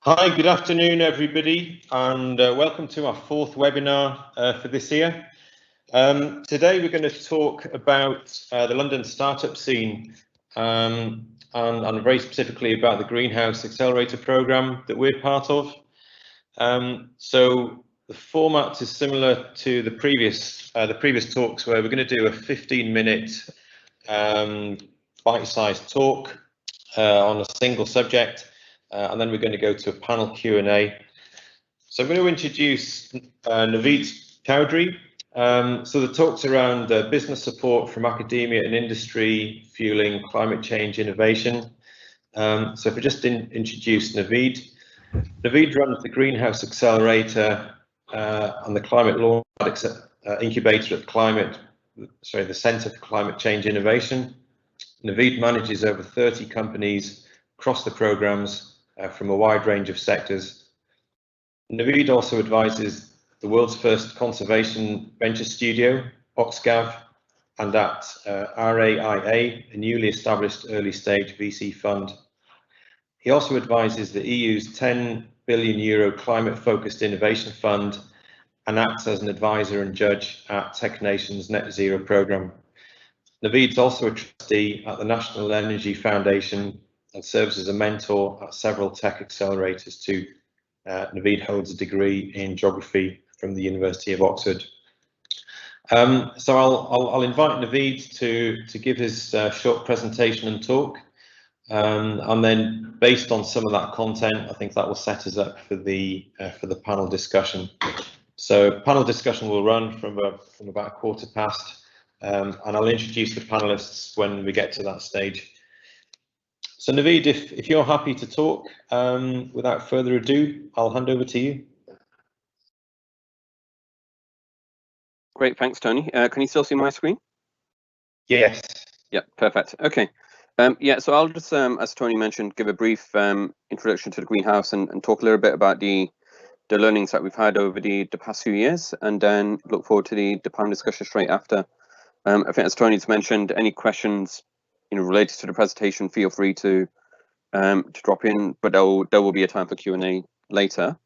Hi, good afternoon, everybody, and welcome to our fourth webinar for this year. Today we're going to talk about the London startup scene and very specifically about the Greenhouse Accelerator programme that we're part of. So the format is similar to the previous talks, where we're going to do a 15-minute bite-sized talk on a single subject. And then we're going to go to a panel Q&A. So I'm going to introduce Naveed Chaudhry. So the talk's around business support from academia and industry fueling climate change innovation. So if I just introduce Naveed. Naveed runs the Greenhouse Accelerator and the Climate Launchpad incubator at the Centre for Climate Change Innovation. Naveed manages over 30 companies across the programs from a wide range of sectors. Naveed also advises the world's first conservation venture studio, Oxgav, and at RAIA, a newly established early stage VC fund. He also advises the EU's €10 billion climate focused innovation fund and acts as an advisor and judge at Tech Nation's Net Zero programme. Naveed's also a trustee at the National Energy Foundation and serves as a mentor at several tech accelerators too. Naveed holds a degree in geography from the University of Oxford. So I'll invite Naveed to give his short presentation and talk, and then based on some of that content, I think that will set us up for the panel discussion. So panel discussion will run from about 1:15, and I'll introduce the panelists when we get to that stage. So Naveed, if you're happy to talk, without further ado, I'll hand over to you. Great, thanks, Tony. Can you still see my screen? Yes. Yeah, perfect. Okay. Yeah, so I'll just, as Tony mentioned, give a brief introduction to the greenhouse and talk a little bit about the learnings that we've had over the past few years, and then look forward to the panel discussion straight after. I think, as Tony's mentioned, any questions related to the presentation, feel free to drop in, but there will be a time for Q&A later.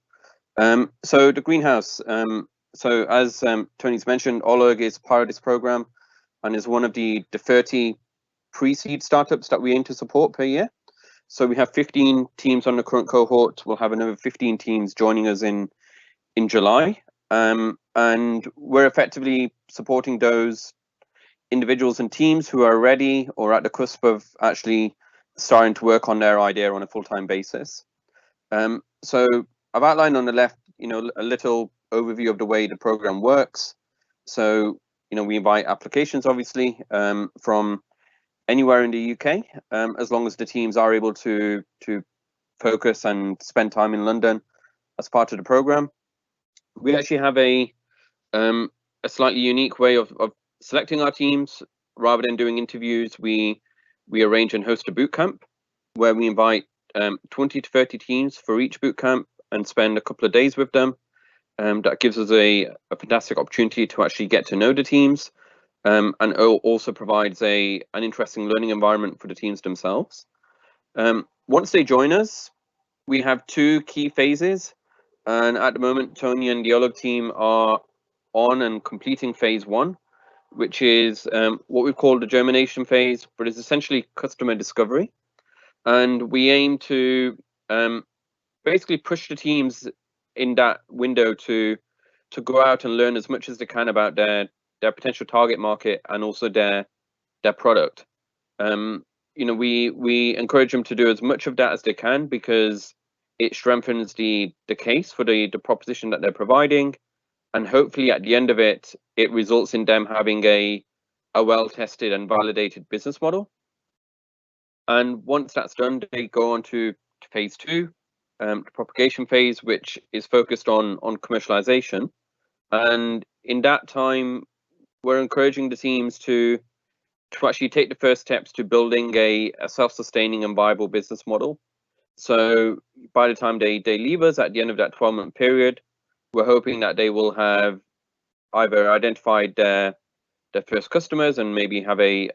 So the greenhouse. So as Tony's mentioned, Oleg is part of this program and is one of the 30 pre-seed startups that we aim to support per year. So we have 15 teams on the current cohort. We'll have another 15 teams joining us in July, and we're effectively supporting those individuals and teams who are ready or at the cusp of actually starting to work on their idea on a full-time basis. So I've outlined on the left, a little overview of the way the program works. So, we invite applications, obviously, from anywhere in the UK, as long as the teams are able to focus and spend time in London as part of the program. We actually have a slightly unique way of selecting our teams. Rather than doing interviews, we arrange and host a bootcamp where we invite 20 to 30 teams for each bootcamp and spend a couple of days with them. That gives us a fantastic opportunity to actually get to know the teams, and also provides an interesting learning environment for the teams themselves. Once they join us, we have two key phases, and at the moment, Tony and the Oleg team are on and completing phase 1, which is what we call the germination phase, but it's essentially customer discovery. And we aim to basically push the teams in that window to go out and learn as much as they can about their potential target market and also their product. We encourage them to do as much of that as they can, because it strengthens the case for the proposition that they're providing. And hopefully at the end of it, it results in them having a well-tested and validated business model. And once that's done, they go on to phase 2, the propagation phase, which is focused on commercialization. And in that time, we're encouraging the teams to actually take the first steps to building a self-sustaining and viable business model. So by the time they leave us at the end of that 12-month period, we're hoping that they will have either identified their first customers and maybe have a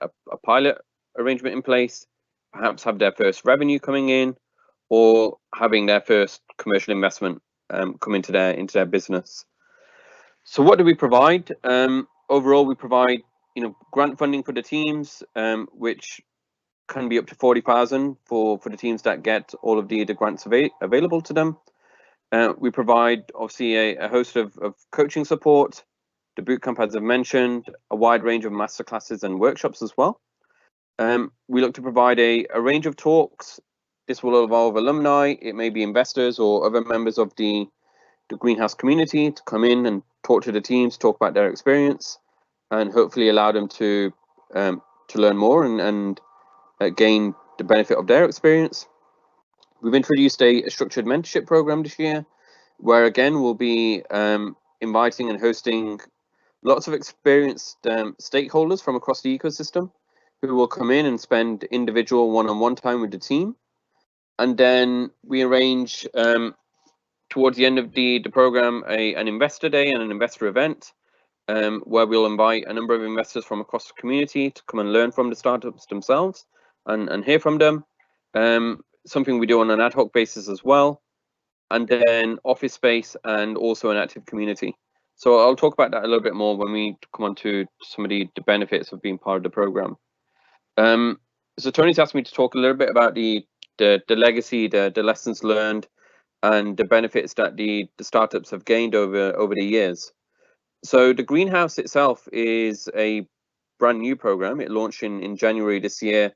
pilot arrangement in place, perhaps have their first revenue coming in, or having their first commercial investment come into their business. So what do we provide? Overall, we provide grant funding for the teams, which can be up to 40,000 for the teams that get all of the grants available to them. We provide obviously a host of coaching support, the bootcamp as I've mentioned, a wide range of masterclasses and workshops as well. We look to provide a range of talks. This will involve alumni, it may be investors or other members of the greenhouse community to come in and talk to the teams, talk about their experience, and hopefully allow them to learn more and gain the benefit of their experience. We've introduced a structured mentorship program this year, where again we'll be inviting and hosting lots of experienced stakeholders from across the ecosystem who will come in and spend individual one-on-one time with the team. And then we arrange towards the end of the program an investor day and an investor event where we'll invite a number of investors from across the community to come and learn from the startups themselves and hear from them. Something we do on an ad hoc basis as well. And then office space and also an active community. So I'll talk about that a little bit more when we come on to some of the benefits of being part of the program. So Tony's asked me to talk a little bit about the legacy, the lessons learned, and the benefits that the startups have gained over the years. So the greenhouse itself is a brand new program. It launched in January this year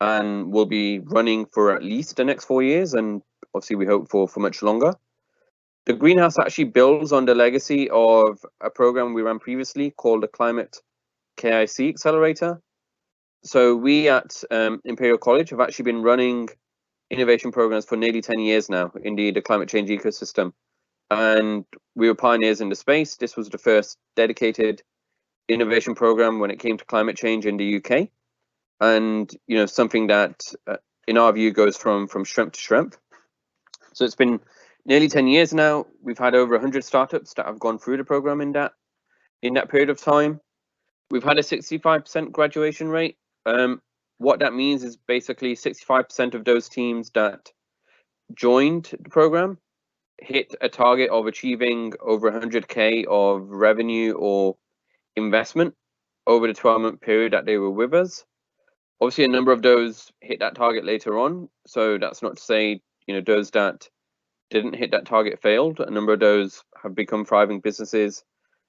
and will be running for at least the next 4 years, and obviously we hope for much longer. The greenhouse actually builds on the legacy of a program we ran previously called the Climate KIC accelerator. So we at Imperial College have actually been running innovation programs for nearly 10 years now in the climate change ecosystem. And we were pioneers in the space. This was the first dedicated innovation program when it came to climate change in the UK. And something that in our view goes from strength to strength. So it's been nearly 10 years now. We've had over 100 startups that have gone through the program in that period of time. We've had a 65% graduation rate. What that means is basically 65% of those teams that joined the program hit a target of achieving over 100K of revenue or investment over the 12-month period that they were with us. Obviously, a number of those hit that target later on. So that's not to say, those that didn't hit that target failed. A number of those have become thriving businesses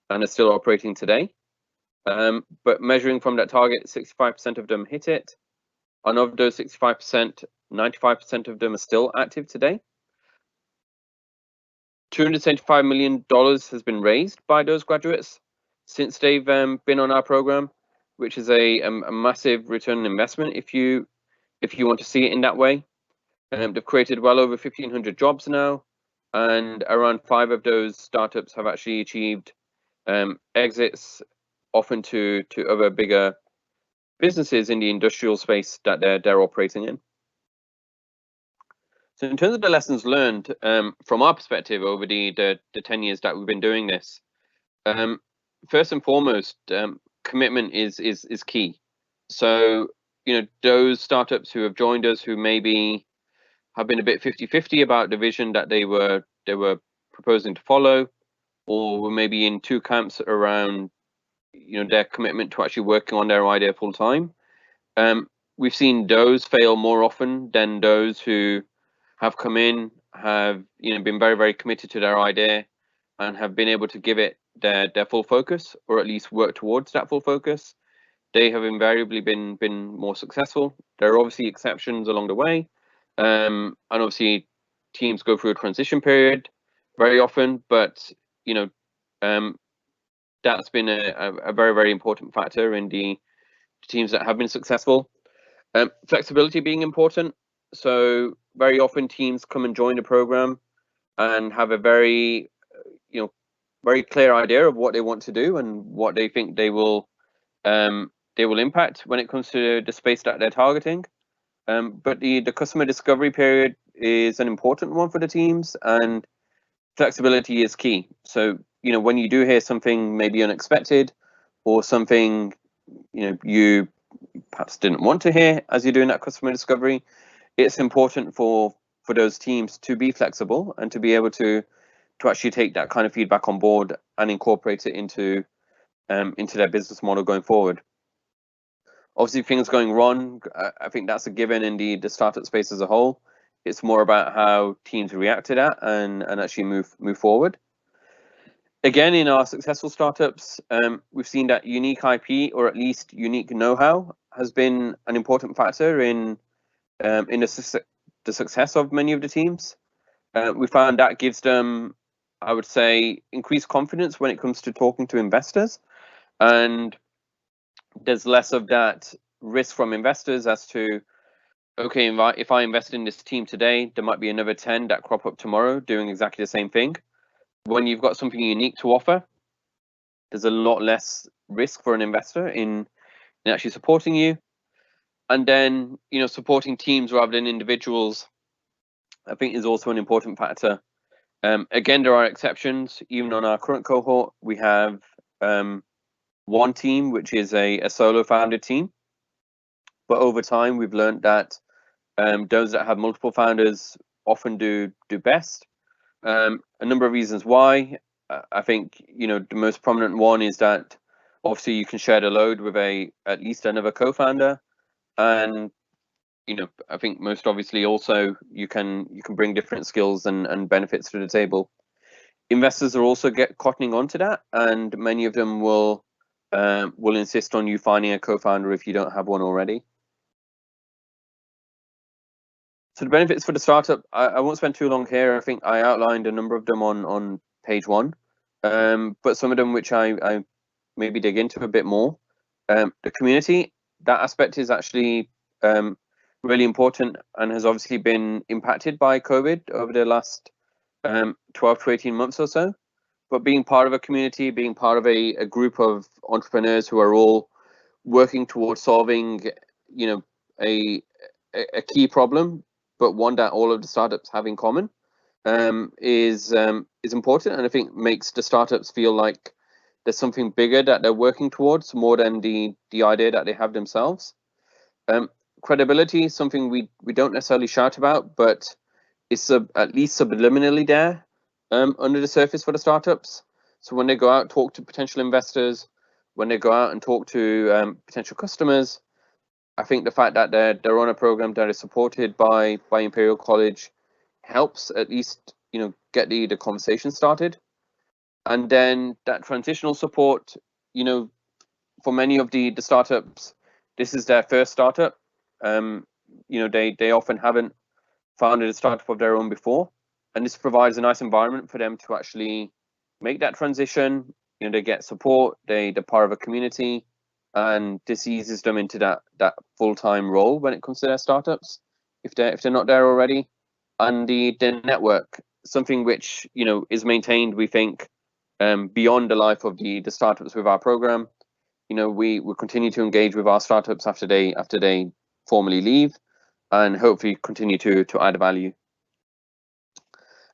and are still operating today. But measuring from that target, 65% of them hit it. And of those 65%, 95% of them are still active today. $275 million has been raised by those graduates since they've been on our program, which is a massive return on investment if you want to see it in that way. They've created well over 1,500 jobs now, and around 5 of those startups have actually achieved exits, often to other bigger businesses in the industrial space that they're operating in. So in terms of the lessons learned from our perspective over the 10 years that we've been doing this, first and foremost, commitment is key. So those startups who have joined us who maybe have been a bit 50-50 about the vision that they were proposing to follow, or were maybe in two camps around their commitment to actually working on their idea full time. We've seen those fail more often than those who have come in, have been very, very committed to their idea and have been able to give it their full focus, or at least work towards that full focus. They have invariably been more successful. There are obviously exceptions along the way, and obviously teams go through a transition period very often, but that's been a very, very important factor in the teams that have been successful. Flexibility being important. So very often teams come and join the program and have a very very clear idea of what they want to do and what they think they will impact when it comes to the space that they're targeting. But the customer discovery period is an important one for the teams, and flexibility is key. So when you do hear something maybe unexpected, or something you perhaps didn't want to hear as you're doing that customer discovery, it's important for for those teams to be flexible and to be able to actually take that kind of feedback on board and incorporate it into their business model going forward. Obviously, things going wrong, I think that's a given in the startup space as a whole. It's more about how teams react to that and actually move forward. Again, in our successful startups, we've seen that unique IP, or at least unique know-how, has been an important factor in the success of many of the teams. We found that gives them, I would say, increased confidence when it comes to talking to investors, and there's less of that risk from investors as to, okay, if I invest in this team today, there might be another 10 that crop up tomorrow doing exactly the same thing. When you've got something unique to offer, there's a lot less risk for an investor in actually supporting you. And then, supporting teams rather than individuals, I think, is also an important factor. Again, there are exceptions. Even on our current cohort, we have one team, which is a solo founded team. But over time, we've learned that those that have multiple founders often do best. A number of reasons why. I think, the most prominent one is that obviously you can share the load with at least another co-founder. And, I think most obviously also you can bring different skills and benefits to the table. Investors are also cottoning onto that, and many of them will insist on you finding a co-founder if you don't have one already. So the benefits for the startup, I won't spend too long here. I think I outlined a number of them on page 1, but some of them which I maybe dig into a bit more. The community, that aspect is actually really important and has obviously been impacted by COVID over the last 12 to 18 months or so. But being part of a community, being part of a group of entrepreneurs who are all working towards solving, a key problem, but one that all of the startups have in common, is important, and I think makes the startups feel like there's something bigger that they're working towards more than the idea that they have themselves. Credibility is something we don't necessarily shout about, but it's at least subliminally there under the surface for the startups. So when they go out, talk to potential investors, when they go out and talk to potential customers, I think the fact that they're on a program that is supported by Imperial College helps at least get the conversation started. And then that transitional support, for many of the startups, this is their first startup. They often haven't founded a startup of their own before, and this provides a nice environment for them to actually make that transition. They get support, they're part of a community, and this eases them into that full-time role when it comes to their startups, if they're not there already. And the network, something which is maintained, we think, beyond the life of the startups with our program. We will continue to engage with our startups after they formally leave, and hopefully continue to add value.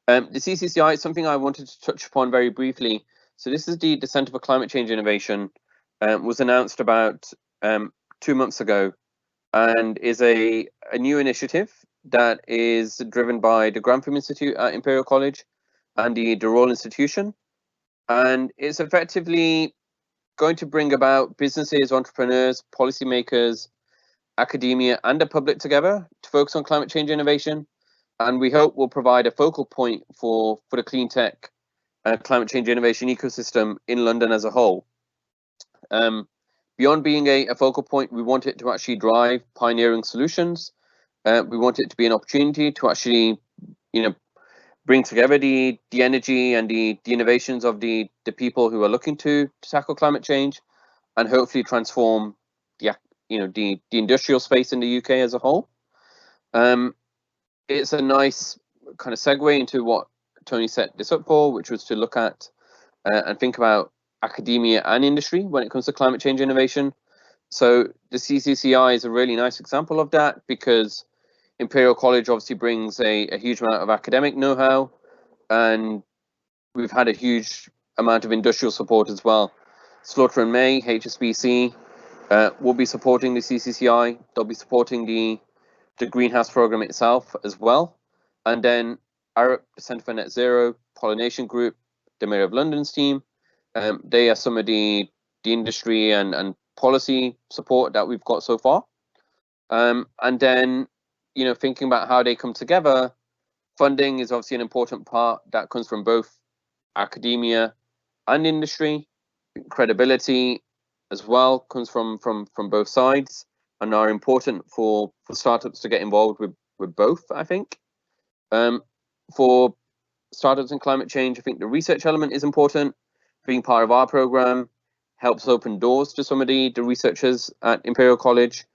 The CCCI is something I wanted to touch upon very briefly. So this is the Centre for Climate Change Innovation. Was announced about 2 months ago, and is a new initiative that is driven by the Grantham Institute at Imperial College and the Royal Institution, and it's effectively going to bring about businesses, entrepreneurs, policymakers, academia, and the public together to focus on climate change innovation, and we hope will provide a focal point for the clean tech climate change innovation ecosystem in London as a whole. Beyond being a focal point, we want it to actually drive pioneering solutions. We want it to be an opportunity to actually, bring together the energy and the innovations of the people who are looking to tackle climate change, and hopefully transform the industrial space in the UK as a whole. It's a nice kind of segue into what Tony set this up for, which was to look at and think about academia and industry when it comes to climate change innovation. So the CCCI is a really nice example of that, because Imperial College obviously brings a huge amount of academic know-how, and we've had a huge amount of industrial support as well. Slaughter and May, HSBC, will be supporting the CCCI. They'll be supporting the greenhouse program itself as well. And then ARUP, the Centre for Net Zero, Pollination Group, the Mayor of London's team. They are some of the industry and policy support that we've got so far. And then, you know, thinking about how they come together, funding is obviously an important part that comes from both academia and industry. Credibility as well comes from both sides and are important for startups to get involved with both, I think. For startups in climate change, I think the research element is important. Being part of our program helps open doors to some of the researchers at Imperial College,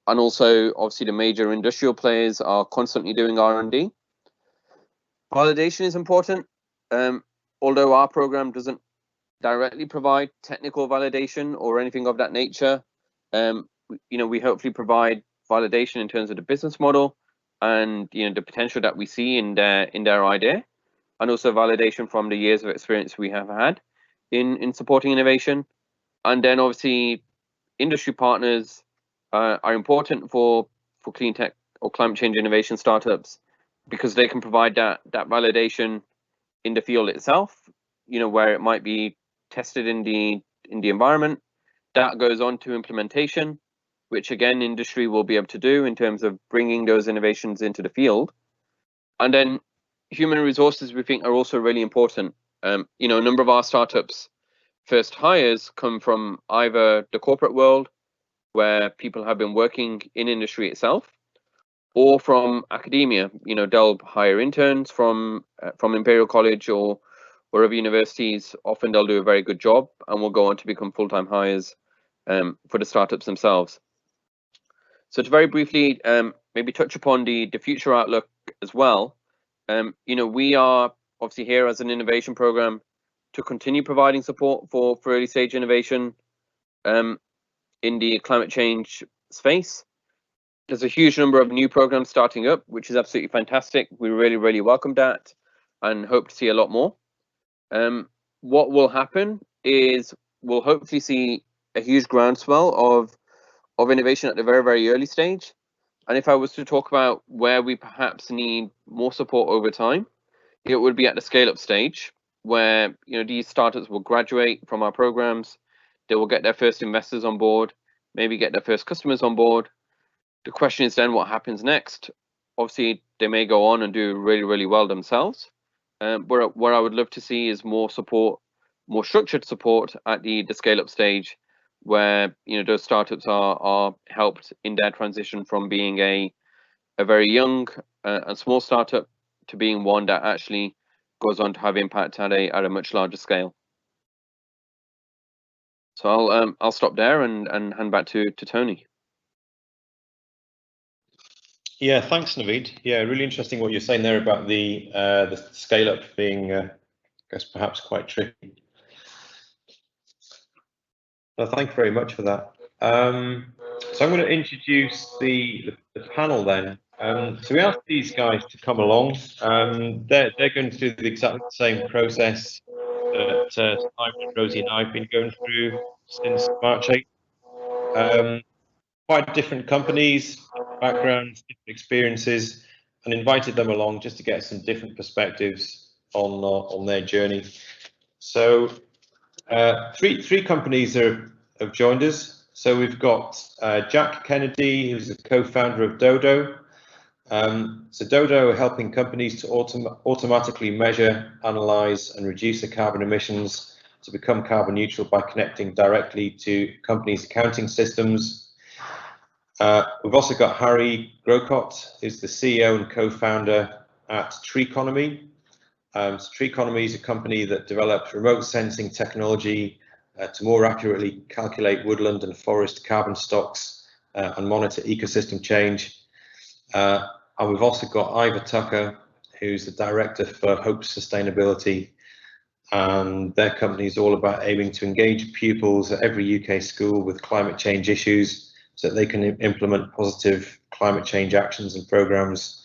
and also obviously the major industrial players are constantly doing R&D. Validation is important. Although our program doesn't directly provide technical validation or anything of that nature, you know, we hopefully provide validation in terms of the business model and, you know, the potential that we see in their idea, and also validation from the years of experience we have had in supporting innovation. And then obviously industry partners are important for clean tech or climate change innovation startups, because they can provide that validation in the field itself, you know, where it might be tested in the environment. That goes on to implementation, which again industry will be able to do in terms of bringing those innovations into the field. And then human resources, we think, are also really important. You know, a number of our startups first hires come from either the corporate world, where people have been working in industry itself, or from academia. You know, they'll hire interns from Imperial College or other universities. Often they'll do a very good job and will go on to become full-time hires for the startups themselves. So to very briefly maybe touch upon the future outlook as well. You know, we are obviously here as an innovation program to continue providing support for early stage innovation in the climate change space. There's a huge number of new programs starting up, which is absolutely fantastic. We really welcome that and hope to see a lot more. What will happen is we'll hopefully see a huge groundswell of innovation at the very early stage. And if I was to talk about where we perhaps need more support over time, it would be at the scale-up stage, where, you know, these startups will graduate from our programs. They will get their first investors on board, maybe get their first customers on board. The question is then what happens next? Obviously, they may go on and do really well themselves. But what I would love to see is more support, more structured support at the scale-up stage, where, you know, those startups are helped in their transition from being a very young and small startup to being one that actually goes on to have impact at a much larger scale. So I'll stop there and hand back to Tony. Yeah, thanks, Naveed. Yeah, really interesting what you're saying there about the scale up being, I guess, perhaps quite tricky. Well, thank you very much for that. So I'm going to introduce the panel then. So we asked these guys to come along. They're going through exactly the same process that Simon, Rosie and I have been going through since March 8th. Quite different companies, different backgrounds, different experiences, and invited them along just to get some different perspectives on their journey. So three companies have joined us. So we've got Jack Kennedy, who's the co-founder of Dodo. So Dodo are helping companies to automatically measure, analyze, and reduce their carbon emissions to become carbon neutral by connecting directly to companies' accounting systems. We've also got Harry Grocott, who's the CEO and co-founder at Treeconomy. So Treeconomy is a company that develops remote sensing technology to more accurately calculate woodland and forest carbon stocks and monitor ecosystem change. And we've also got Ivor Tucker, who's the director for Hope Sustainability, and their company is all about aiming to engage pupils at every UK school with climate change issues, so that they can implement positive climate change actions and programs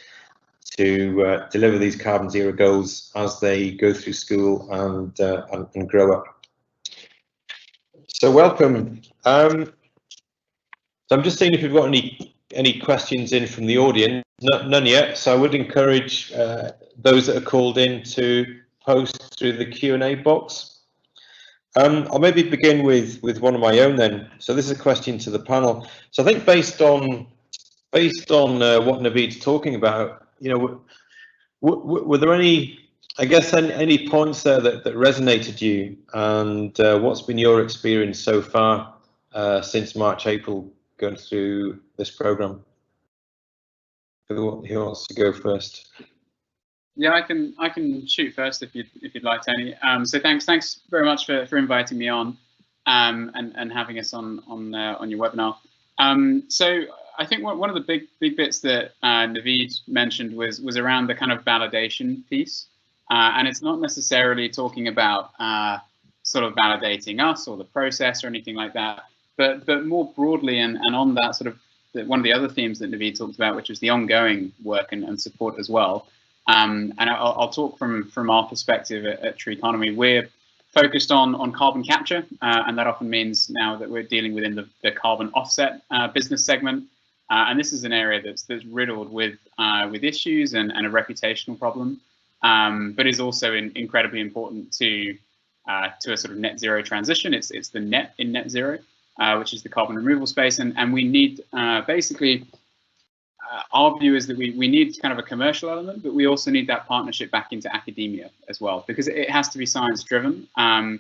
to deliver these carbon zero goals as they go through school and grow up. So welcome. So I'm just seeing if you've got any any questions in from the audience? None yet. So I would encourage those that are called in to post through the Q&A box. I'll maybe begin with one of my own then. So this is a question to the panel. So I think based on what Naveed's talking about, you know, were there any, I guess, any points there that resonated you, and what's been your experience so far since March, April, going through this program? Who wants to go first? Yeah, I can shoot first if you'd like, Tony. So thanks very much for inviting me on and having us on your webinar. So I think one of the big bits that Naveed mentioned was around the kind of validation piece, and it's not necessarily talking about sort of validating us or the process or anything like that, but more broadly and on that sort of one of the other themes that Naveed talked about, which is the ongoing work and support as well. And I'll talk from our perspective at Treeconomy. We're focused on carbon capture, and that often means now that we're dealing within the carbon offset business segment. And this is an area that's riddled with issues and a reputational problem, but is also incredibly important to a sort of net zero transition. It's the net in net zero, which is the carbon removal space, and we need basically. Our view is that we need kind of a commercial element, but we also need that partnership back into academia as well, because it has to be science driven, and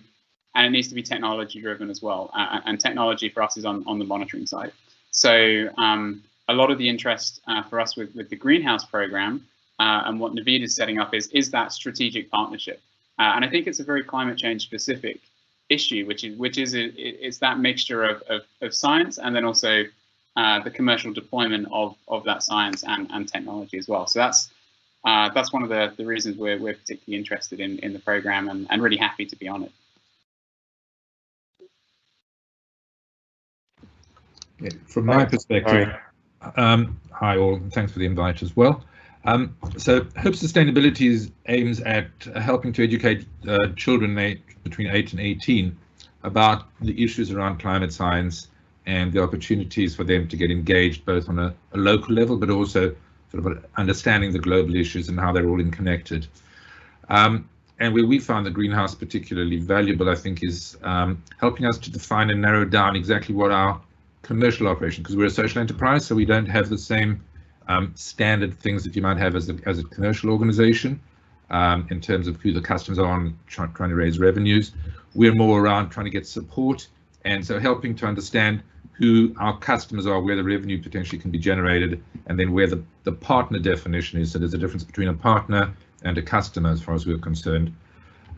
it needs to be technology driven as well. And technology for us is on the monitoring side. So a lot of the interest for us with the greenhouse program and what Naveed is setting up is that strategic partnership. And I think it's a very climate change specific issue, which is that mixture of science and then also the commercial deployment of that science and technology as well. So that's one of the reasons we're particularly interested in the program and really happy to be on it. Yeah, from my perspective, hi all, and thanks for the invite as well. So Hope Sustainability aims at helping to educate children between 8 and 18 about the issues around climate science and the opportunities for them to get engaged both on a local level, but also sort of understanding the global issues and how they're all interconnected. And where we found the greenhouse particularly valuable, I think, is helping us to define and narrow down exactly what our commercial operation, because we're a social enterprise, so we don't have the same standard things that you might have as a commercial organization in terms of who the customers are and trying to raise revenues. We're more around trying to get support, and so helping to understand who our customers are, where the revenue potentially can be generated, and then where the partner definition is. So there's a difference between a partner and a customer as far as we're concerned.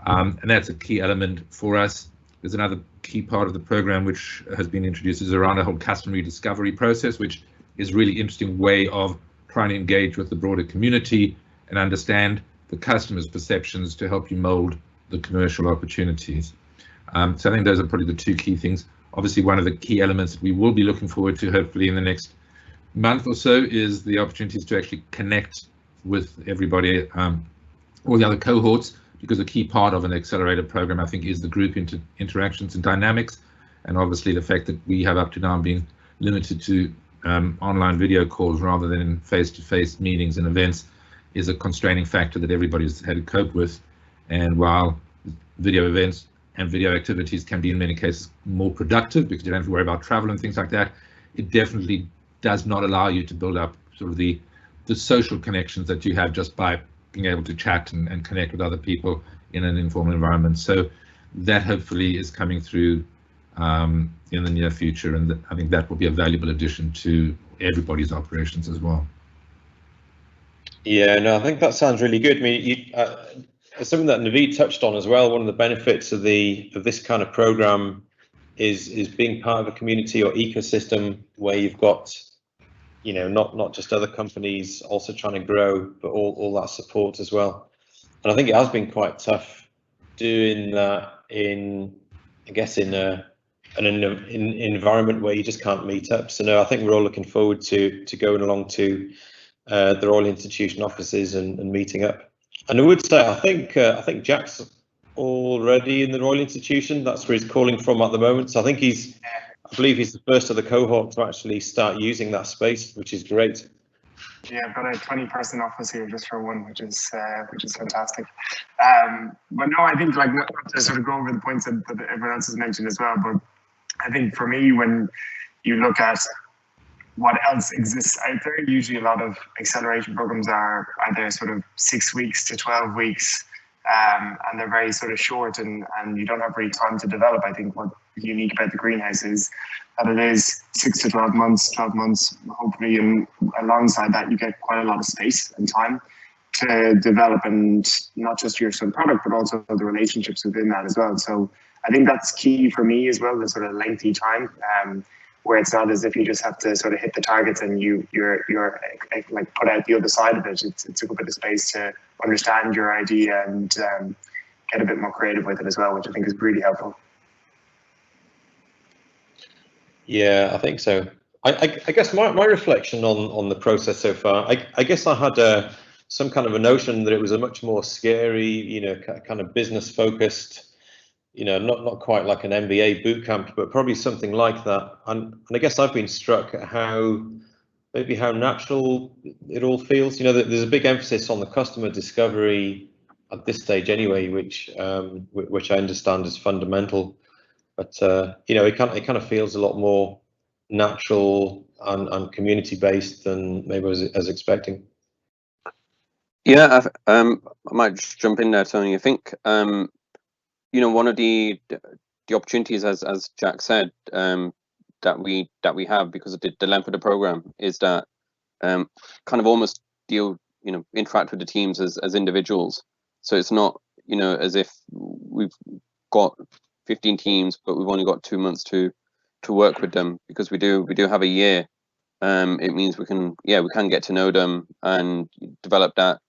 And that's a key element for us. There's another key part of the program which has been introduced is around a whole customer rediscovery process, which is a really interesting way of trying to engage with the broader community and understand the customer's perceptions to help you mold the commercial opportunities. So I think those are probably the two key things. Obviously, one of the key elements that we will be looking forward to hopefully in the next month or so is the opportunities to actually connect with everybody, all the other cohorts, because a key part of an accelerator program, I think, is the group interactions and dynamics. And obviously the fact that we have up to now been limited to online video calls rather than face-to-face meetings and events is a constraining factor that everybody's had to cope with. And while video events and video activities can be in many cases more productive because you don't have to worry about travel and things like that, it definitely does not allow you to build up sort of the social connections that you have just by being able to chat and connect with other people in an informal environment. So that hopefully is coming through in the near future, and I think that will be a valuable addition to everybody's operations as well. Yeah, no, I think that sounds really good. I mean, something that Naveed touched on as well. One of the benefits of this kind of program is being part of a community or ecosystem where you've got, you know, not just other companies also trying to grow, but all that support as well. And I think it has been quite tough doing that in an environment where you just can't meet up. So no, I think we're all looking forward to going along to the Royal Institution offices and meeting up. And I would say, I think Jack's already in the Royal Institution. That's where he's calling from at the moment. So I think believe he's the first of the cohort to actually start using that space, which is great. Yeah, I've got a 20-person office here just for one, which is fantastic. But no, I think like not to sort of go over the points that everyone else has mentioned as well, but I think for me, when you look at what else exists out there, usually a lot of acceleration programs are either sort of 6 weeks to 12 weeks, and they're very sort of short, and you don't have really time to develop. I think what's unique about the greenhouse is that it is 6 to 12 months, hopefully, and alongside that you get quite a lot of space and time to develop, and not just your sort of product, but also the relationships within that as well. So I think that's key for me as well, the sort of lengthy time, where it's not as if you just have to sort of hit the targets and you're like put out the other side of it. It's a good bit of space to understand your idea and get a bit more creative with it as well, which I think is really helpful. Yeah, I think so. I guess my reflection on the process so far, I guess I had some kind of a notion that it was a much more scary, you know, kind of business focused, you know, not quite like an MBA boot camp, but probably something like that. And I guess I've been struck at how natural it all feels. You know, there's a big emphasis on the customer discovery at this stage anyway, which I understand is fundamental. But you know, it kind of feels a lot more natural and community based than maybe I was expecting. Yeah, I might just jump in there, Tony. I think you know, one of the opportunities, as Jack said, that we have because of the length of the program is that kind of almost interact with the teams as individuals. So it's not, you know, as if we've got 15 teams, but we've only got 2 months to work with them, because we do have a year. It means we can get to know them and develop that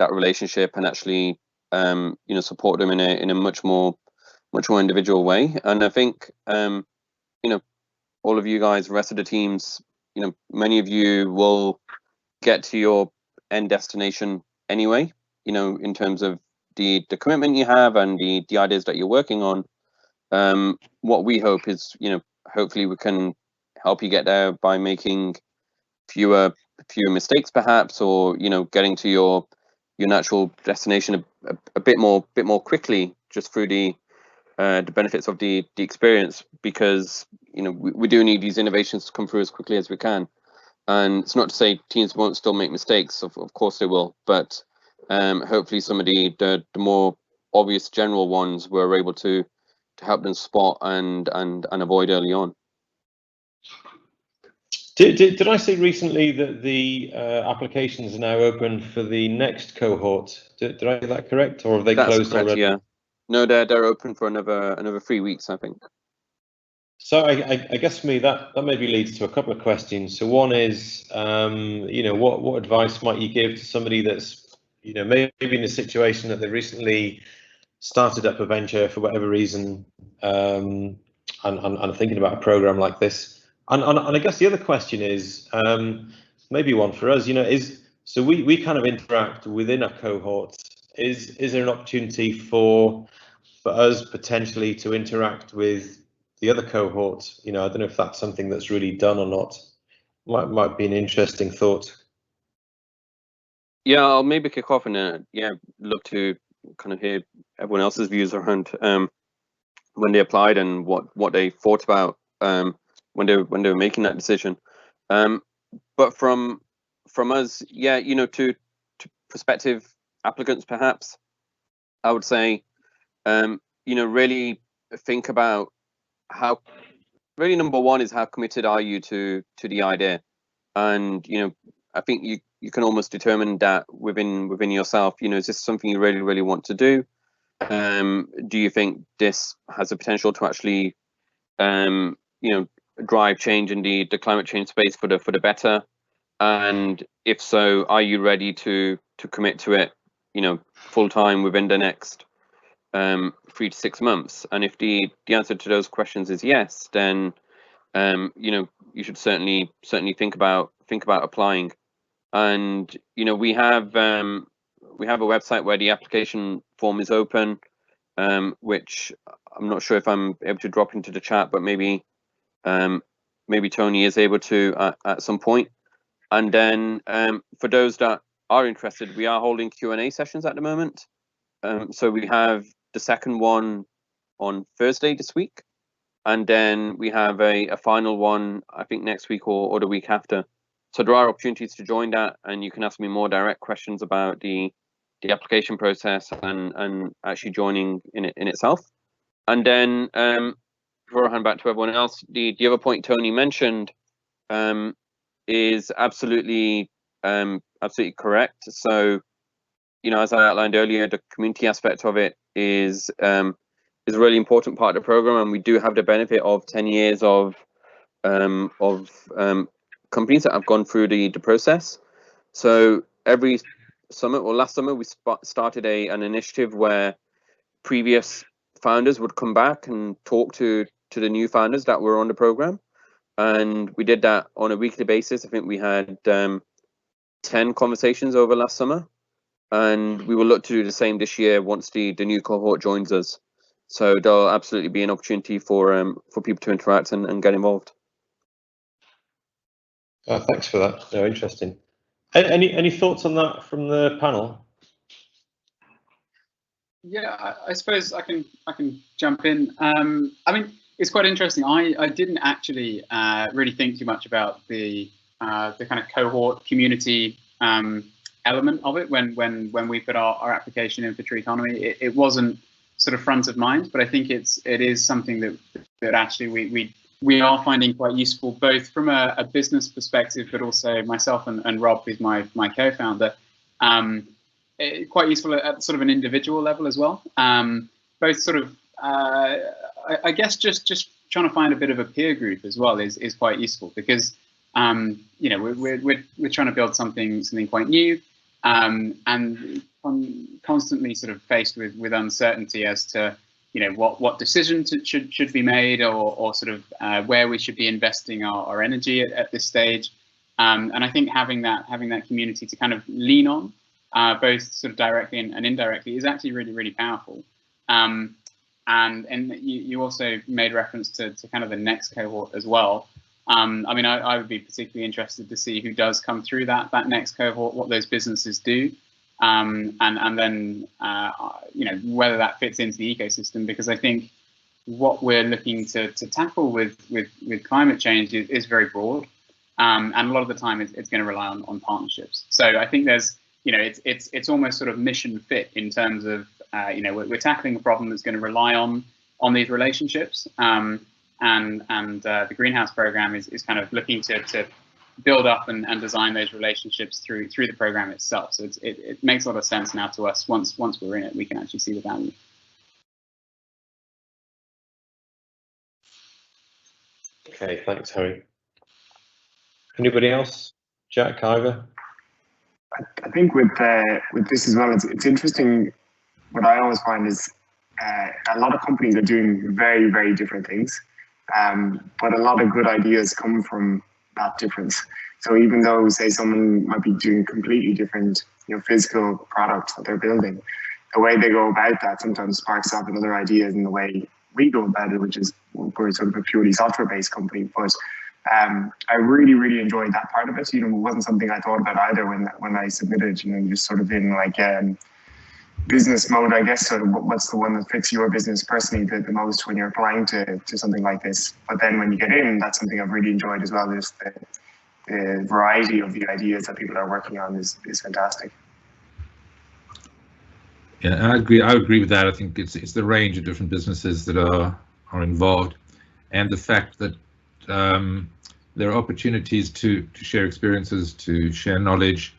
relationship, and actually you know, support them in a much more individual way. And I think you know, all of you guys, the rest of the teams, you know, many of you will get to your end destination anyway, you know, in terms of the commitment you have and the ideas that you're working on. What we hope is, you know, hopefully we can help you get there by making fewer mistakes perhaps, or, you know, getting to your natural destination a bit more quickly, just through the benefits of the experience, because, you know, we do need these innovations to come through as quickly as we can. And it's not to say teams won't still make mistakes, of course they will, but hopefully some of the more obvious general ones we're able to help them spot and avoid early on. Did I say recently that the applications are now open for the next cohort? Did I get that correct, or have they closed correct, already? Yeah, no, they're open for another 3 weeks, I think. So I guess for me that maybe leads to a couple of questions. So one is, you know, what advice might you give to somebody that's, you know, maybe in a situation that they recently started up a venture for whatever reason, and thinking about a program like this? And I guess the other question is, maybe one for us, you know, so we kind of interact within a cohort. Is there an opportunity for us potentially to interact with the other cohort? You know, I don't know if that's something that's really done or not. Might be an interesting thought. Yeah, I'll maybe kick off, and love to kind of hear everyone else's views around when they applied and what they thought about when they were making that decision. But from us, yeah, you know, to prospective applicants, perhaps I would say, you know, really think about how. Really, number one is how committed are you to the idea, and, you know, I think you can almost determine that within yourself. You know, is this something you really want to do? Do you think this has the potential to actually, you know, drive change in the climate change space for the better? And if so, are you ready to commit to it, you know, full time within the next 3 to 6 months? And if the answer to those questions is yes, then you know, you should certainly think about applying. And, you know, we have a website where the application form is open, which I'm not sure if I'm able to drop into the chat, but maybe maybe Tony is able to at some point. And then for those that are interested, we are holding Q&A sessions at the moment. So we have the second one on Thursday this week, and then we have a final one, I think next week or the week after. So there are opportunities to join that, and you can ask me more direct questions about the application process and actually joining in itself. And then before I hand back to everyone else, the other point Tony mentioned is absolutely correct. So, you know, as I outlined earlier, the community aspect of it is a really important part of the program, and we do have the benefit of 10 years of companies that have gone through the process. So every summer, or last summer, we started an initiative where previous founders would come back and talk to the new founders that were on the program, and we did that on a weekly basis. I think we had 10 conversations over last summer, and we will look to do the same this year once the new cohort joins us. So there'll absolutely be an opportunity for people to interact and get involved. Thanks for that. No, interesting. Any thoughts on that from the panel? Yeah, I suppose I can jump in. I mean, it's quite interesting. I didn't actually really think too much about the kind of cohort community element of it when we put our application in for Treeconomy. It wasn't sort of front of mind, but I think it is something that actually we are finding quite useful, both from a business perspective, but also myself and Rob, who's my co-founder, quite useful at sort of an individual level as well. Both sort of, I guess, just trying to find a bit of a peer group as well is quite useful, because you know, we're trying to build something quite new, and constantly sort of faced with uncertainty as to, you know, what decisions should be made, or sort of where we should be investing our energy at this stage. And I think having that community to kind of lean on, both sort of directly and indirectly, is actually really powerful. And you also made reference to kind of the next cohort as well. I mean, I would be particularly interested to see who does come through that next cohort, what those businesses do, and then you know, whether that fits into the ecosystem, because I think what we're looking to tackle with climate change is very broad, and a lot of the time it's going to rely on partnerships. So I think there's, you know, it's almost sort of mission fit in terms of you know, we're tackling a problem that's going to rely on these relationships, and the greenhouse program is kind of looking to build up and design those relationships through the program itself. So it makes a lot of sense now to us. Once we're in it, we can actually see the value. Okay, thanks, Harry. Anybody else? Jack, Ivor? I think with this as well, it's interesting. What I always find is a lot of companies are doing very different things, but a lot of good ideas come from that difference. So even though, say, someone might be doing completely different, you know, physical product that they're building, the way they go about that sometimes sparks off another ideas in the way we go about it, which is, we're sort of a purely software-based company. But I really enjoyed that part of it. You know, it wasn't something I thought about either when I submitted. You know, just sort of in like business mode, I guess. Sort of what's the one that fits your business personally the most when you're applying to something like this. But then when you get in, that's something I've really enjoyed as well. Just the variety of the ideas that people are working on is fantastic. Yeah, I agree with that. I think it's the range of different businesses that are involved, and the fact that there are opportunities to share experiences, to share knowledge,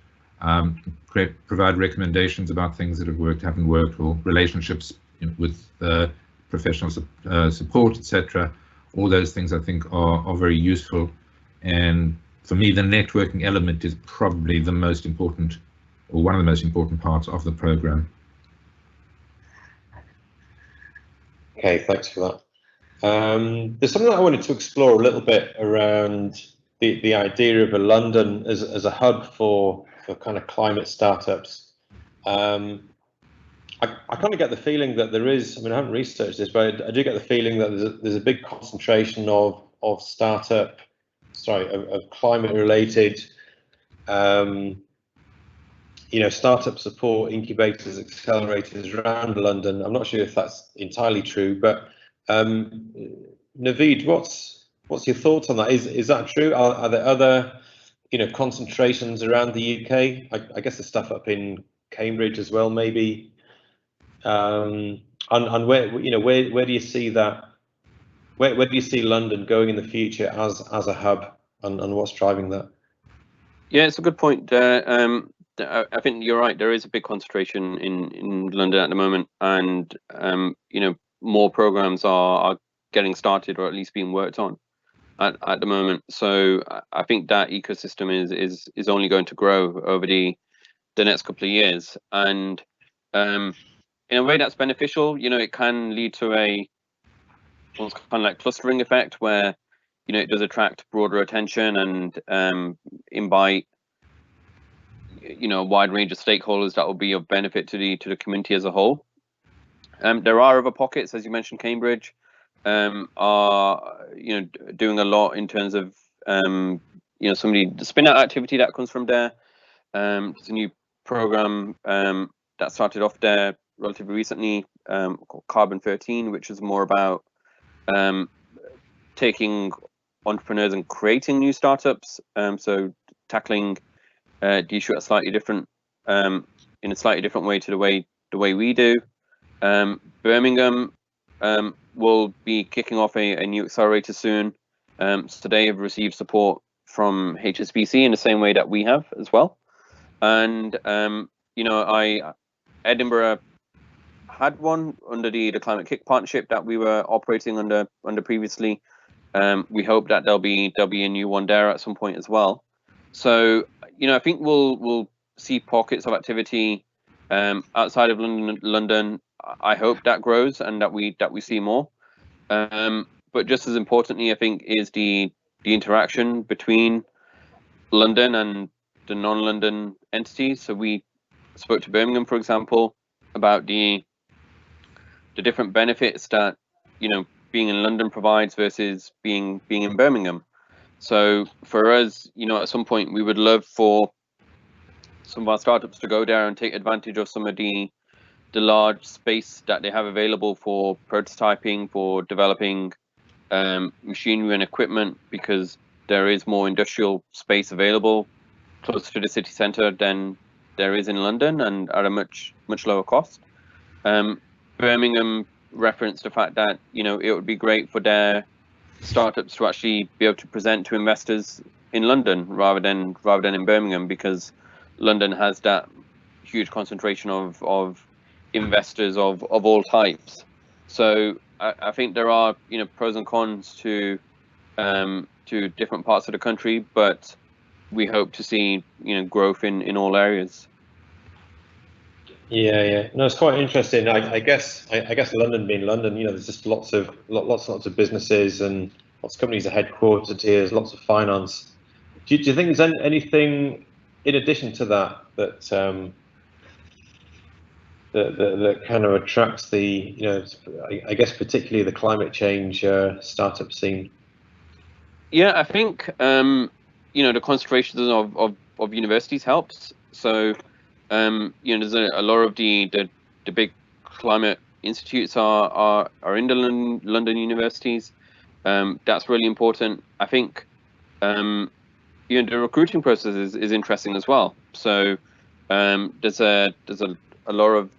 provide recommendations about things that have worked, haven't worked, or relationships, you know, with professional support, etc. All those things I think are very useful. And for me, the networking element is probably the most important, or one of the most important parts of the program. Okay, thanks for that. There's something that I wanted to explore a little bit around the idea of a London as a hub for kind of climate startups. I kind of get the feeling that there is, I mean, I haven't researched this, but I do get the feeling that there's a big concentration of startup, of climate-related, startup support, incubators, accelerators around London. I'm not sure if that's entirely true, but Naveed, what's your thoughts on that? Is that true? Are there other concentrations around the UK? I guess the stuff up in Cambridge as well, maybe. And where do you see that? Where do you see London going in the future as a hub, and what's driving that? Yeah, it's a good point. I think you're right. There is a big concentration in London at the moment, and more programs are getting started, or at least being worked on at the moment. So I think that ecosystem is only going to grow over the next couple of years, and in a way that's beneficial. It can lead to a kind of like clustering effect where it does attract broader attention and invite a wide range of stakeholders that will be of benefit to the community as a whole. There are other pockets, as you mentioned. Cambridge are doing a lot in terms of some of the spin out activity that comes from there. There's a new program that started off there relatively recently called Carbon 13, which is more about taking entrepreneurs and creating new startups. So tackling the issue at in a slightly different way to the way we do. Birmingham will be kicking off a new accelerator soon. So they have received support from HSBC in the same way that we have as well. And Edinburgh had one under the Climate Kick partnership that we were operating under previously. We hope that there'll be a new one there at some point as well. So I think we'll see pockets of activity outside of London. I hope that grows and that we see more. But just as importantly, I think, is the interaction between London and the non-London entities. So we spoke to Birmingham, for example, about the different benefits that being in London provides versus being in Birmingham. So for us, at some point we would love for some of our startups to go there and take advantage of some of the large space that they have available for prototyping, for developing machinery and equipment, because there is more industrial space available closer to the city centre than there is in London, and at a much lower cost. Birmingham referenced the fact that it would be great for their startups to actually be able to present to investors in London rather than in Birmingham, because London has that huge concentration of investors of all types. So I think there are pros and cons to different parts of the country, but we hope to see growth in all areas. Yeah. No, it's quite interesting. I guess London being London, there's just lots of businesses and lots of companies are headquartered here. There's lots of finance. Do you think there's anything in addition to that kind of attracts the I guess particularly the climate change startup scene? Yeah, I think the concentration of universities helps. So there's a lot of the big climate institutes are in the London universities. That's really important. I think the recruiting process is interesting as well. So there's a lot of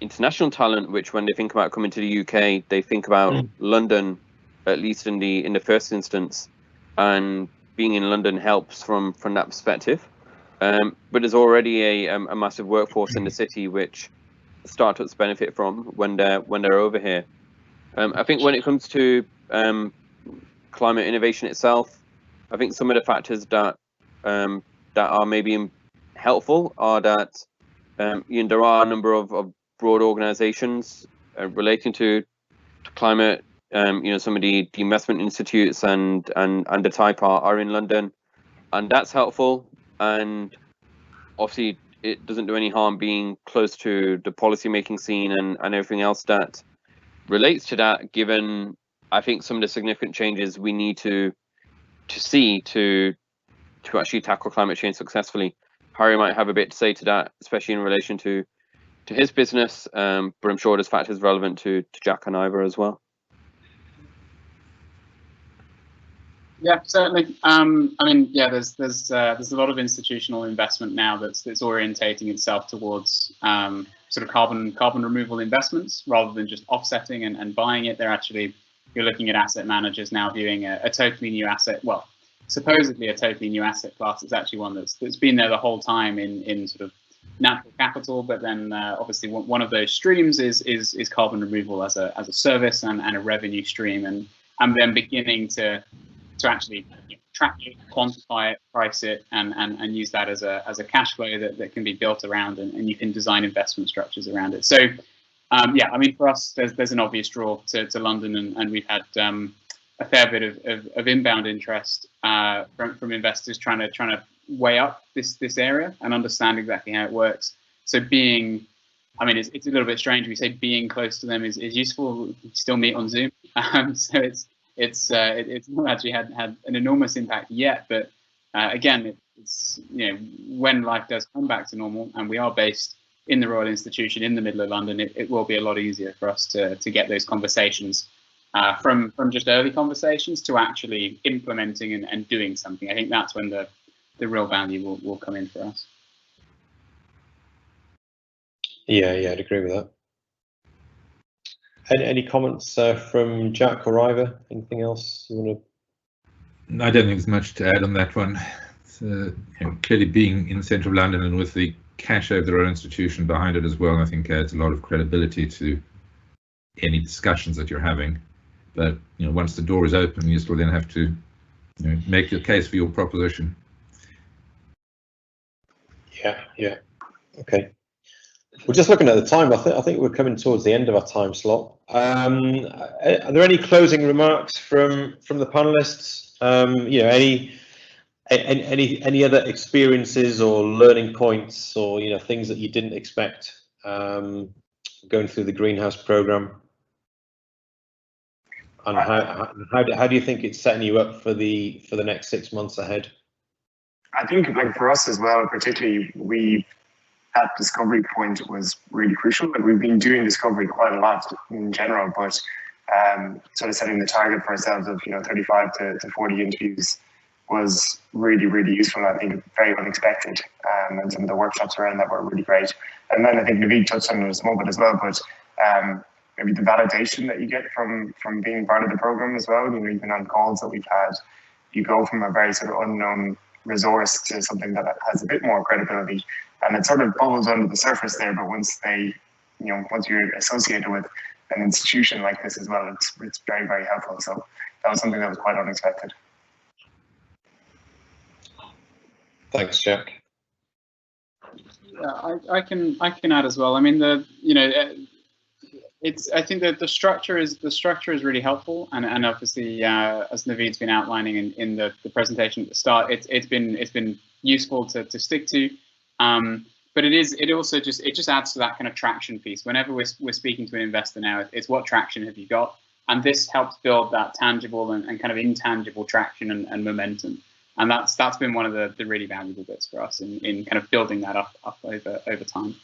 international talent which, when they think about coming to the UK, they think about London, at least in the first instance, and being in London helps from that perspective. But there's already a massive workforce in the city which startups benefit from when they're over here. I think when it comes to climate innovation itself, I think some of the factors that are maybe helpful are that there are a number of broad organizations relating to climate. Some of the investment institutes and the type are in London, and that's helpful. And obviously it doesn't do any harm being close to the policy making scene and everything else that relates to that, given I think some of the significant changes we need to see to actually tackle climate change successfully. Harry might have a bit to say to that, especially in relation to his business, but I'm sure there's factors relevant to Jack and Ivor as well. Yeah, certainly. I mean, yeah, there's a lot of institutional investment now that's orientating itself towards sort of carbon removal investments rather than just offsetting and buying it. They're actually, you're looking at asset managers now viewing a totally new asset, well, supposedly a totally new asset class. It's actually one that's been there the whole time in sort of natural capital, but then obviously one of those streams is carbon removal as a service and a revenue stream, and then beginning to actually track it, quantify it, price it, and use that as a cash flow that can be built around, and you can design investment structures around it. So yeah, I mean, for us, there's an obvious draw to London, and we've had a fair bit of inbound interest from investors trying to weigh up this area and understand exactly how it works. So being, I mean, it's a little bit strange. We say being close to them is useful. We still meet on Zoom, so it's not actually had an enormous impact yet. But again, it's, you know, when life does come back to normal, and we are based in the Royal Institution in the middle of London, it will be a lot easier for us to get those conversations from just early conversations to actually implementing and doing something. I think that's when the real value will come in for us. Yeah, I'd agree with that. Any comments from Jack or Ivor? Anything else you want to? I don't think there's much to add on that one. It's, you know, clearly being in central London and with the cash over the Royal Institution behind it as well, I think adds a lot of credibility to any discussions that you're having. But you know, once the door is open, you still then have to, you know, make your case for your proposition. Yeah. Okay. We're just looking at the time. I think we're coming towards the end of our time slot. Are there any closing remarks from the panelists? You know, any other experiences or learning points, or you know, things that you didn't expect going through the greenhouse program? And how do you think it's setting you up for the next 6 months ahead? I think, like, for us as well, particularly, that discovery point was really crucial. Like, we've been doing discovery quite a lot in general, but sort of setting the target for ourselves of, you know, 35 to 40 interviews was really, really useful. I think very unexpected, and some of the workshops around that were really great. And then I think Naveed touched on it a small bit as well, but maybe the validation that you get from being part of the program as well. You know, even on calls that we've had, you go from a very sort of unknown resource to something that has a bit more credibility, and it sort of bubbles under the surface there. But once you're associated with an institution like this as well, it's very, very helpful. So that was something that was quite unexpected. Thanks, Jack. Yeah, I can add as well. I mean, I think that the structure is really helpful, and obviously as Naveed's been outlining in the presentation at the start, it's been useful to stick to, but it also just adds to that kind of traction piece. Whenever we're speaking to an investor now, it's what traction have you got, and this helps build that tangible and kind of intangible traction and momentum, and that's been one of the really valuable bits for us in kind of building that up over time.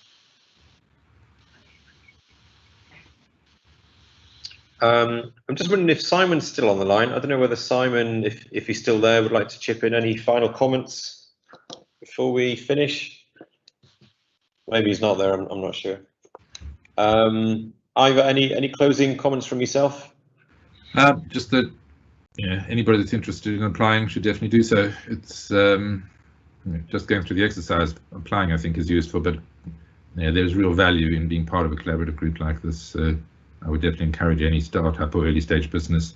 I'm just wondering if Simon's still on the line. I don't know whether Simon, if he's still there, would like to chip in. Any final comments before we finish? Maybe he's not there. I'm not sure. Ivor, any closing comments from yourself? Just that, yeah, anybody that's interested in applying should definitely do so. It's just going through the exercise. Applying, I think, is useful, but yeah, there's real value in being part of a collaborative group like this. I would definitely encourage any startup or early stage business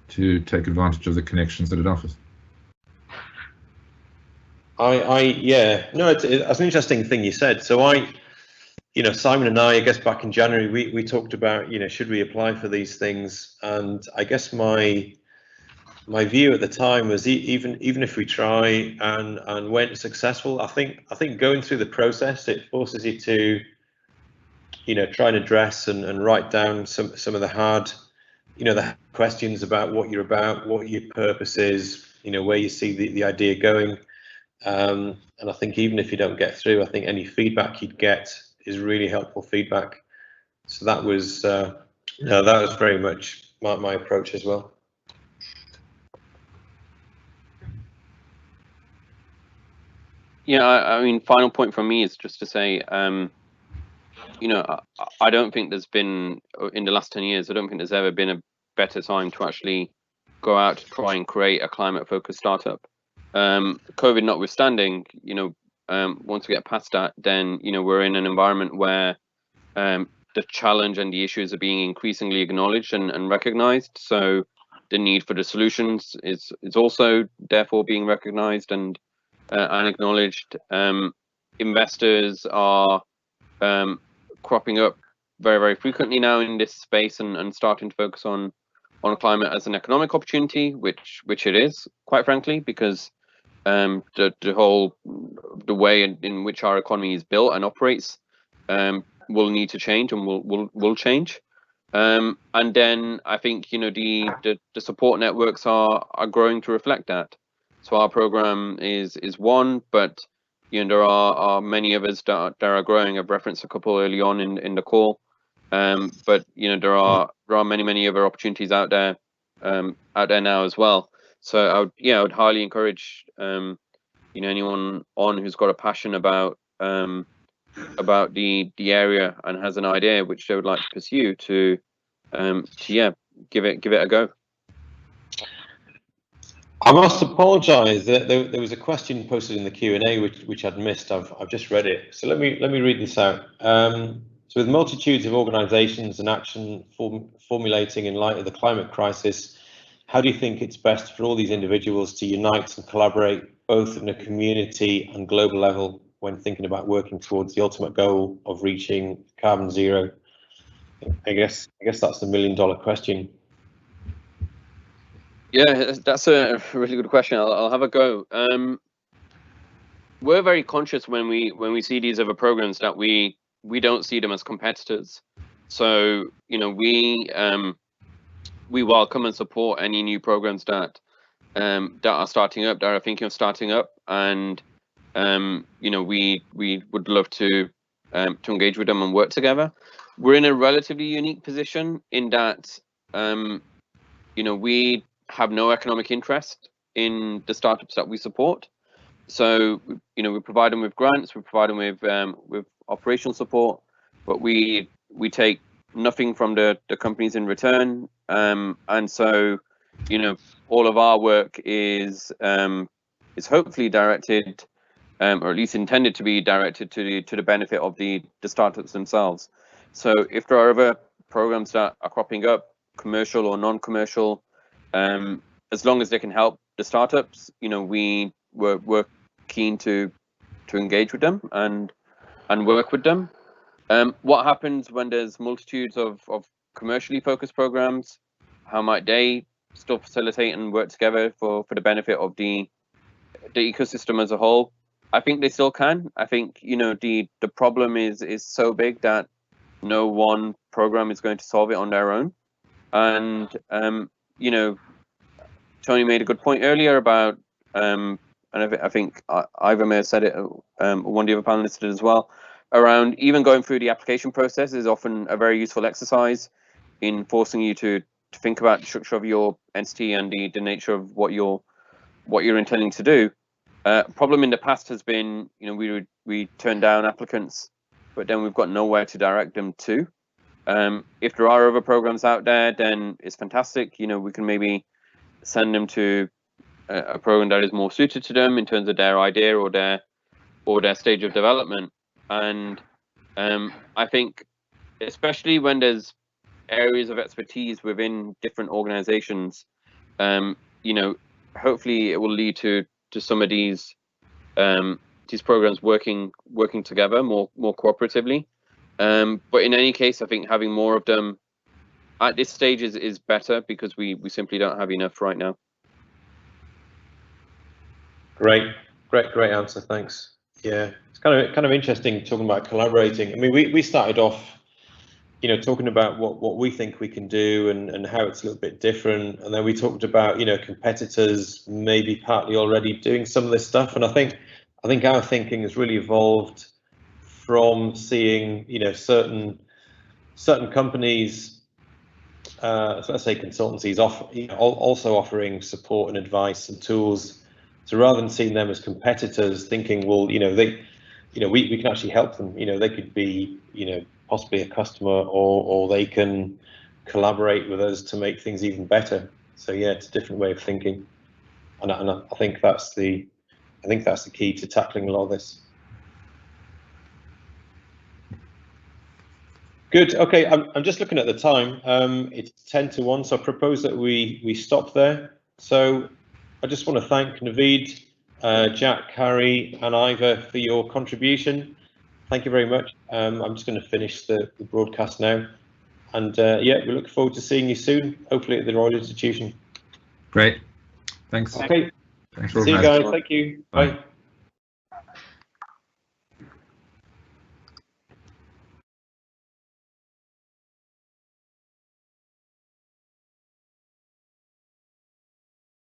to take advantage of the connections that it offers. Yeah, no, it's an interesting thing you said. So Simon and I guess back in January, we talked about, should we apply for these things? And I guess my view at the time was even if we try and weren't successful, I think going through the process, it forces you to try and address and write down some of the hard the questions about what you're about, what your purpose is, where you see the idea going. And I think even if you don't get through, I think any feedback you'd get is really helpful feedback. So that was very much my approach as well. Yeah, I mean, final point from me is just to say, I don't think there's been, in the last 10 years, I don't think there's ever been a better time to actually go out to try and create a climate-focused startup. COVID notwithstanding, once we get past that, then, we're in an environment where the challenge and the issues are being increasingly acknowledged and recognized. So the need for the solutions is also therefore being recognized and acknowledged. Investors are cropping up very, very frequently now in this space and starting to focus on climate as an economic opportunity, which it is, quite frankly, because the way in which our economy is built and operates will need to change and will change. And then I think the support networks are growing to reflect that. So our program is one, but there are many others that are growing. I've referenced a couple early on in the call, but there are many other opportunities out there now as well. So I would highly encourage anyone who's got a passion about the area and has an idea which they would like to pursue to give it a go. I must apologise that there was a question posted in the Q&A which I'd missed. I've just read it, so let me read this out. So with multitudes of organisations and action formulating in light of the climate crisis, how do you think it's best for all these individuals to unite and collaborate both in a community and global level when thinking about working towards the ultimate goal of reaching carbon zero? I guess that's the $1 million question. Yeah, that's a really good question. I'll have a go. We're very conscious when we see these other programs that we don't see them as competitors. So we welcome and support any new programs that are starting up, that are thinking of starting up, and we would love to engage with them and work together. We're in a relatively unique position in that we have no economic interest in the startups that we support. So we provide them with grants, we provide them with operational support, but we take nothing from the companies in return. And so all of our work is hopefully directed, or at least intended to be directed to the benefit of the startups themselves. So if there are other programs that are cropping up, commercial or non-commercial, as long as they can help the startups, we're keen to engage with them and work with them. What happens when there's multitudes of commercially focused programs? How might they still facilitate and work together for the benefit of the ecosystem as a whole? I think they still can. I think the problem is so big that no one program is going to solve it on their own. And Tony made a good point earlier about and I think Ivor may have said it, one of the other panelists did as well, around even going through the application process is often a very useful exercise in forcing you to think about the structure of your entity and the nature of what you're intending to do. Problem in the past has been, we turn down applicants, but then we've got nowhere to direct them to. If there are other programs out there, then it's fantastic. We can maybe send them to a program that is more suited to them in terms of their idea or their stage of development. And I think, especially when there's areas of expertise within different organizations, hopefully it will lead to some of these programs working together more cooperatively. But in any case, I think having more of them at this stage is better, because we simply don't have enough right now. Great answer, thanks. Yeah, it's kind of interesting talking about collaborating. I mean, we started off you know, talking about what we think we can do and how it's a little bit different. And then we talked about, you know, competitors maybe partly already doing some of this stuff. And I think our thinking has really evolved from seeing, you know, certain companies, so let's say consultancies, also offering support and advice and tools. So rather than seeing them as competitors, thinking, well, you know, we can actually help them. You know, they could be, you know, possibly a customer, or they can collaborate with us to make things even better. So yeah, it's a different way of thinking, and I think that's the key to tackling a lot of this. Good. Okay, I'm just looking at the time. It's 10 to 1, so I propose that we stop there. So I just want to thank Naveed, Jack, Harry, and Ivor for your contribution. Thank you very much. I'm just going to finish the broadcast now, and yeah, we look forward to seeing you soon, hopefully at the Royal Institution. Great. Thanks. Okay. Thanks for See you organizing. guys. Thank you. Bye. Bye.